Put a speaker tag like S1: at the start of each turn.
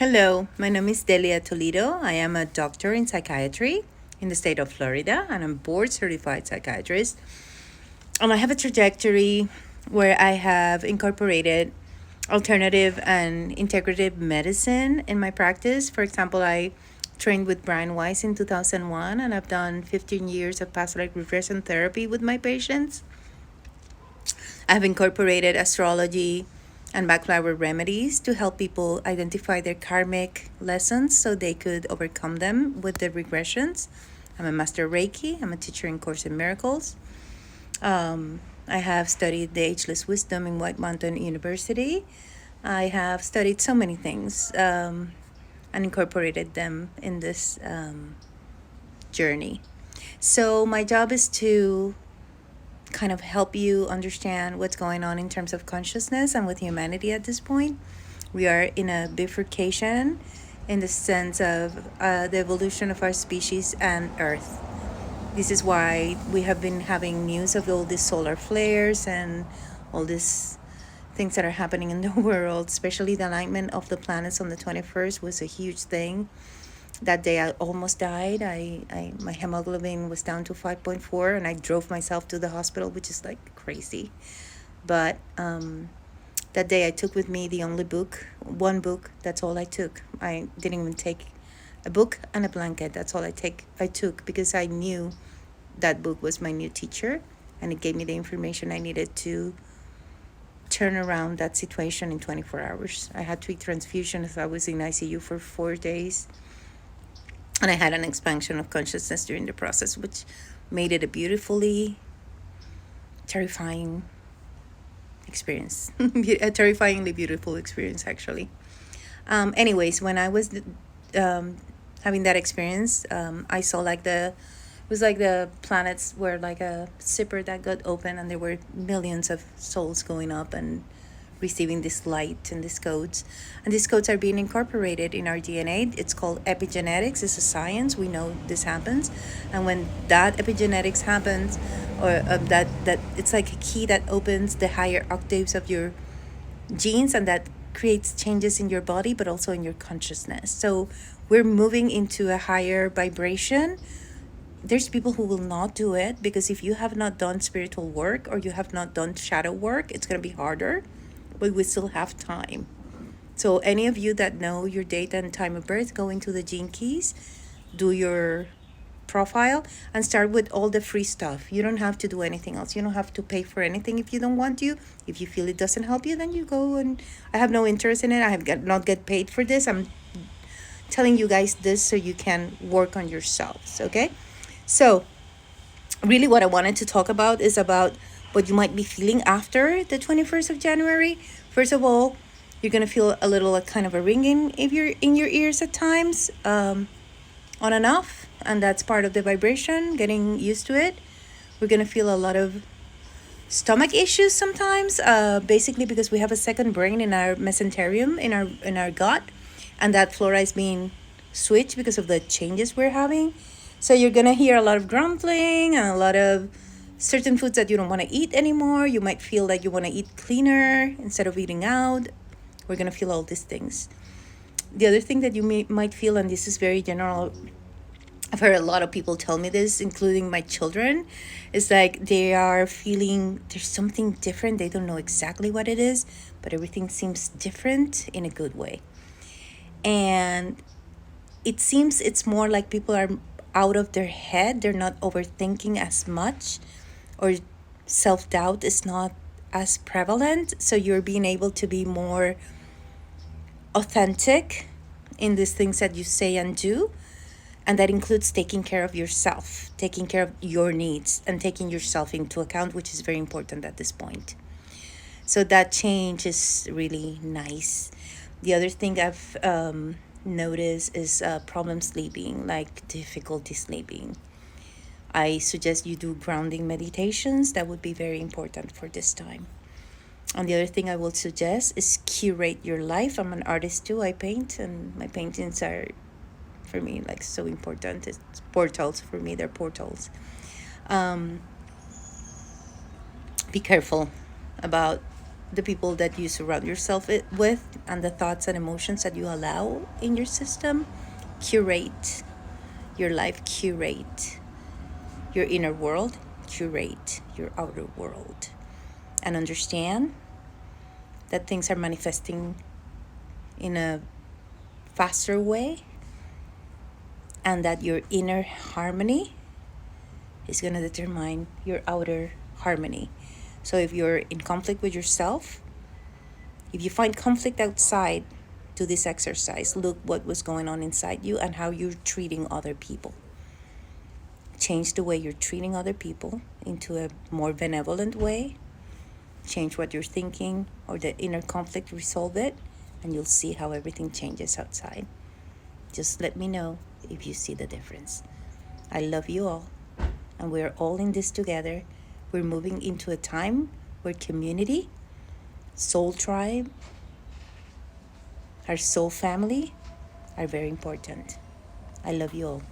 S1: Hello, my name is Delia Toledo. I am a doctor in psychiatry in the state of Florida, and I'm board certified psychiatrist. And I have a trajectory where I have incorporated alternative and integrative medicine in my practice. For example, I trained with Brian Weiss in 2001, and I've done 15 years of past life regression therapy with my patients. I've incorporated astrology and backflower remedies to help people identify their karmic lessons so they could overcome them with the regressions. I'm a master Reiki. I'm a teacher in Course in Miracles. I have studied the Ageless Wisdom in White Mountain University. I have studied so many things and incorporated them in this journey. So my job is to kind of help you understand what's going on in terms of consciousness and with humanity at this point. We are in a bifurcation in the sense of the evolution of our species and Earth. This is why we have been having news of all these solar flares and all these things that are happening in the world, especially the alignment of the planets on the 21st was a huge thing. That day I almost died. My hemoglobin was down to 5.4 and I drove myself to the hospital, which is like crazy. But that day I took with me the only book, one book, that's all I took. I didn't even take a book and a blanket. That's all I took because I knew that book was my new teacher and it gave me the information I needed to turn around that situation in 24 hours. I had 3 transfusions. I was in ICU for 4 days. And I had an expansion of consciousness during the process, which made it a beautifully terrifying experience. A terrifyingly beautiful experience, actually. Anyways, when I was having that experience, I saw it was like the planets were like a zipper that got open and there were millions of souls going up and receiving this light and these codes. And these codes are being incorporated in our DNA. It's called epigenetics. It's a science. We know this happens. And when that epigenetics happens, or that it's like a key that opens the higher octaves of your genes, and that creates changes in your body, but also in your consciousness. So we're moving into a higher vibration. There's people who will not do it because if you have not done spiritual work or you have not done shadow work, it's going to be harder, but we still have time. So any of you that know your date and time of birth, go into the Gene Keys, do your profile, and start with all the free stuff. You don't have to do anything else. You don't have to pay for anything if you don't want to. If you feel it doesn't help you, then you go. And I have no interest in it. I have not get paid for this. I'm telling you guys this so you can work on yourselves, okay? So really what I wanted to talk about is about what you might be feeling after the 21st of January. First of all, you're going to feel a little kind of a ringing if you're in your ears at times, on and off, and that's part of the vibration, getting used to it. We're going to feel a lot of stomach issues sometimes, basically because we have a second brain in our mesenterium, in our gut, and that flora is being switched because of the changes we're having. So you're going to hear a lot of grumbling and a lot of certain foods that you don't want to eat anymore. You might feel like you want to eat cleaner instead of eating out. We're going to feel all these things. The other thing that you might feel, and this is very general, I've heard a lot of people tell me this, including my children, is like they are feeling there's something different. They don't know exactly what it is, but everything seems different in a good way. And it seems it's more like people are out of their head. They're not overthinking as much, or self-doubt is not as prevalent. So you're being able to be more authentic in these things that you say and do. And that includes taking care of yourself, taking care of your needs, and taking yourself into account, which is very important at this point. So that change is really nice. The other thing I've noticed is problem sleeping, like difficulty sleeping. I suggest you do grounding meditations. That would be very important for this time. And the other thing I will suggest is curate your life. I'm an artist too. I paint, and my paintings are, for me, like so important. It's portals for me. They're portals. Be careful about the people that you surround yourself with, and the thoughts and emotions that you allow in your system. Curate your life, curate your inner world, curate your outer world, and understand that things are manifesting in a faster way, and that your inner harmony is going to determine your outer harmony. So if you're in conflict with yourself, if you find conflict outside, do this exercise. Look what was going on inside you and how you're treating other people. Change the way you're treating other people into a more benevolent way. Change what you're thinking or the inner conflict, resolve it, and you'll see how everything changes outside. Just let me know if you see the difference. I love you all, and we're all in this together. We're moving into a time where community, soul tribe, our soul family are very important. I love you all.